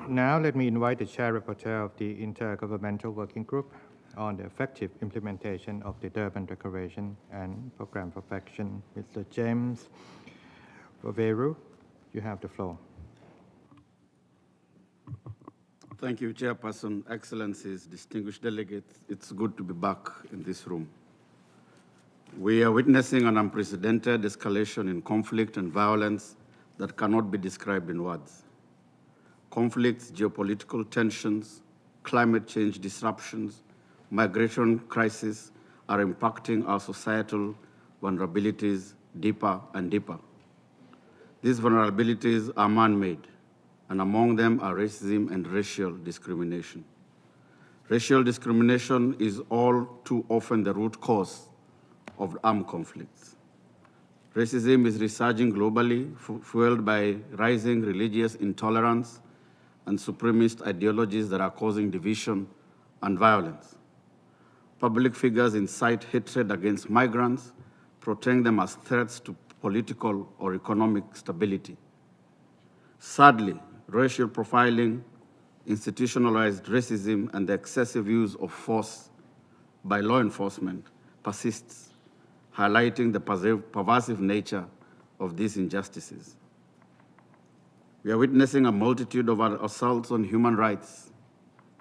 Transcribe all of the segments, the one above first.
Now let me invite the Chair-Rapporteur of the Intergovernmental Working Group on the effective implementation of the Durban Declaration and Programme for Action, Mr. James Waweru. You have the floor. Thank you, Chairperson, Excellencies, distinguished delegates. It's good to be back in this room. We are witnessing an unprecedented escalation in conflict and violence that cannot be described in words. Conflicts, geopolitical tensions, climate change disruptions, migration crisis are impacting our societal vulnerabilities deeper and deeper. These vulnerabilities are man-made, and among them are racism and racial discrimination. Racial discrimination is all too often the root cause of armed conflicts. Racism is resurging globally, fueled by rising religious intolerance and supremacist ideologies that are causing division and violence. Public figures incite hatred against migrants, portraying them as threats to political or economic stability. Sadly, racial profiling, institutionalized racism, and the excessive use of force by law enforcement persists, highlighting the pervasive nature of these injustices. We are witnessing a multitude of assaults on human rights,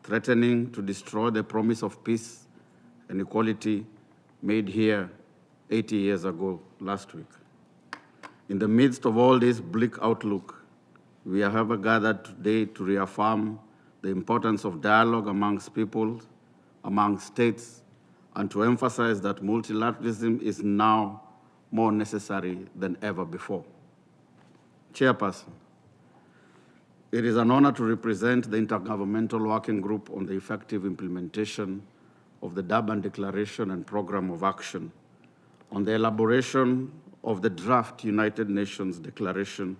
threatening to destroy the promise of peace and equality made here 80 years ago last week. In the midst of all this bleak outlook, we have gathered today to reaffirm the importance of dialogue amongst peoples, among states, and to emphasize that multilateralism is now more necessary than ever before. Chairperson, it is an honor to represent the Intergovernmental Working Group on the effective implementation of the Durban Declaration and Programme of Action on the elaboration of the draft United Nations Declaration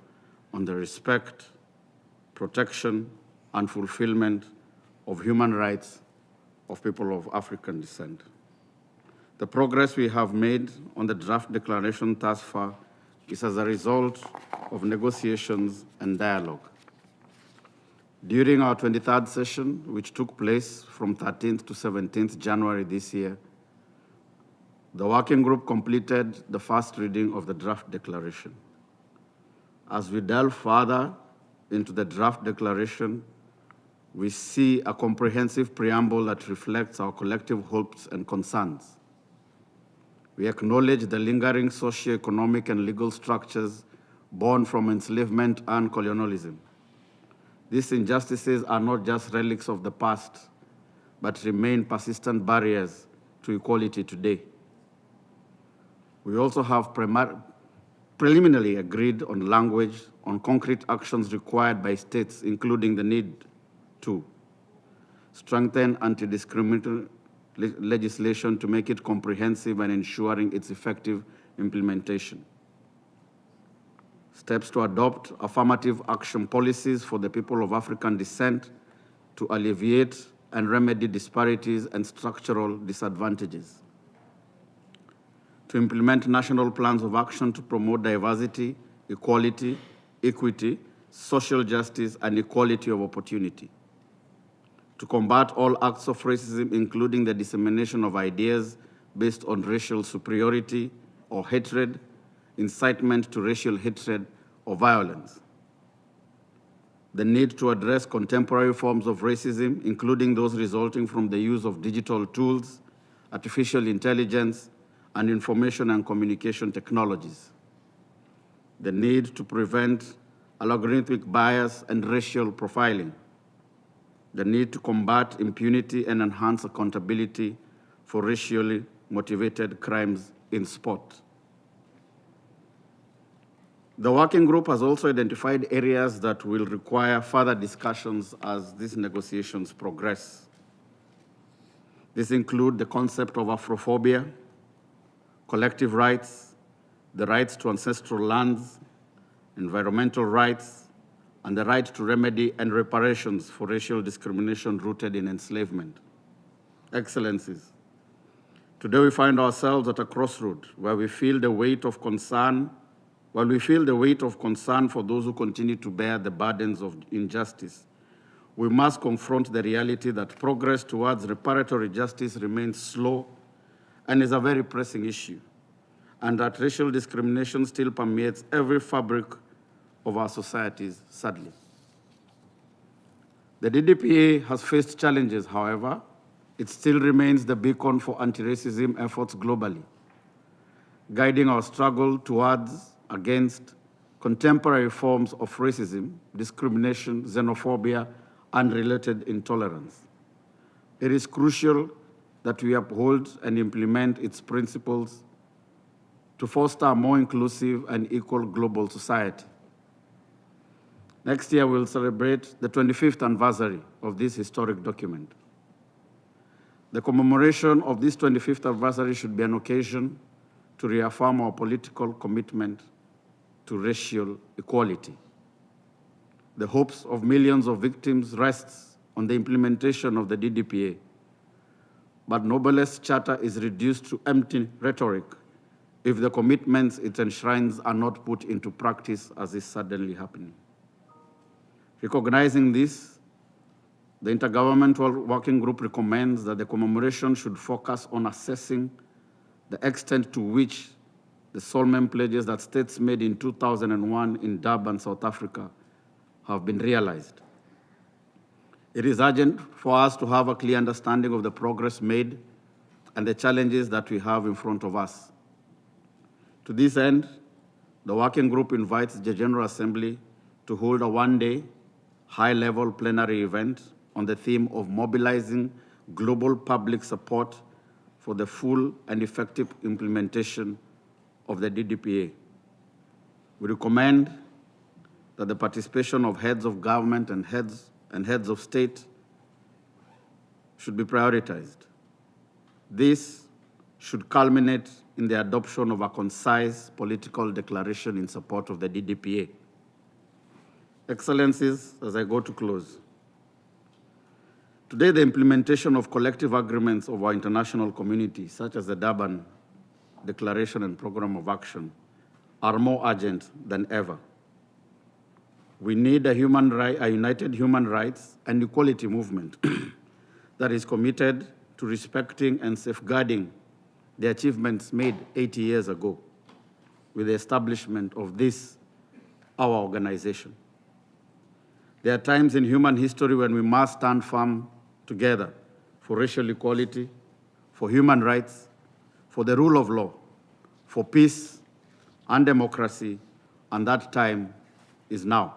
on the respect, protection, and fulfilment of human rights of people of African descent. The progress we have made on the draft declaration thus far is as a result of negotiations and dialogue. During our 23rd session, which took place from 13th to 17th January this year, the working group completed the first reading of the draft declaration. As we delve further into the draft declaration, we see a comprehensive preamble that reflects our collective hopes and concerns. We acknowledge the lingering socio-economic and legal structures born from enslavement and colonialism. These injustices are not just relics of the past, but remain persistent barriers to equality today. We also have preliminarily agreed on language on concrete actions required by states, including the need to strengthen anti-discriminatory legislation to make it comprehensive and ensuring its effective implementation. Steps to adopt affirmative action policies for the people of African descent to alleviate and remedy disparities and structural disadvantages. To implement national plans of action to promote diversity, equality, equity, social justice, and equality of opportunity. To combat all acts of racism, including the dissemination of ideas based on racial superiority or hatred, incitement to racial hatred or violence. The need to address contemporary forms of racism, including those resulting from the use of digital tools, artificial intelligence, and information and communication technologies. The need to prevent algorithmic bias and racial profiling. The need to combat impunity and enhance accountability for racially motivated crimes in sport. The working group has also identified areas that will require further discussions as these negotiations progress. These include the concept of Afrophobia, collective rights, the rights to ancestral lands, environmental rights, and the right to remedy and reparations for racial discrimination rooted in enslavement. Excellencies, today we find ourselves at a crossroad where we feel the weight of concern While we feel the weight of concern for those who continue to bear the burdens of injustice, we must confront the reality that progress towards reparatory justice remains slow and is a very pressing issue, and that racial discrimination still permeates every fabric of our societies, sadly. The DDPA has faced challenges, however. It still remains the beacon for anti-racism efforts globally, guiding our struggle towards, against contemporary forms of racism, discrimination, xenophobia, and related intolerance. It is crucial that we uphold and implement its principles to foster a more inclusive and equal global society. Next year, we'll celebrate the 25th anniversary of this historic document. The commemoration of this 25th anniversary should be an occasion to reaffirm our political commitment to racial equality. The hopes of millions of victims rests on the implementation of the DDPA, but Nobel's Charter is reduced to empty rhetoric if the commitments it enshrines are not put into practice, as is suddenly happening. Recognizing this, the Intergovernmental Working Group recommends that the commemoration should focus on assessing the extent to which the solemn pledges that states made in 2001 in Durban, South Africa, have been realized. It is urgent for us to have a clear understanding of the progress made and the challenges that we have in front of us. To this end, the Working Group invites the General Assembly to hold a one-day, high-level plenary event on the theme of mobilizing global public support for the full and effective implementation of the DDPA. We recommend that the participation of heads of government and heads of state should be prioritized. This should culminate in the adoption of a concise political declaration in support of the DDPA. Excellencies, as I go to close, today the implementation of collective agreements of our international community, such as the Durban Declaration and Program of Action, are more urgent than ever. We need a united human rights and equality movement that is committed to respecting and safeguarding the achievements made 80 years ago with the establishment of this, our organization. There are times in human history when we must stand firm together for racial equality, for human rights, for the rule of law, for peace and democracy, and that time is now.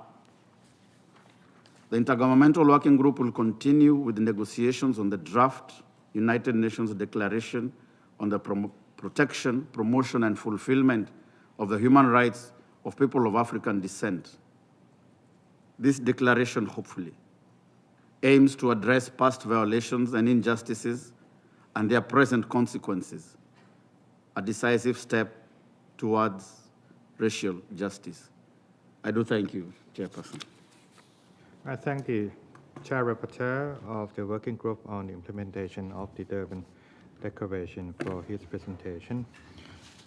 The Intergovernmental Working Group will continue with the negotiations on the draft United Nations Declaration on the protection, promotion, and fulfillment of the human rights of people of African descent. This declaration, hopefully, aims to address past violations and injustices and their present consequences, a decisive step towards racial justice. I do thank you, Chairperson. I thank the Chair-Rapporteur of the Working Group on the implementation of the Durban Declaration for his presentation.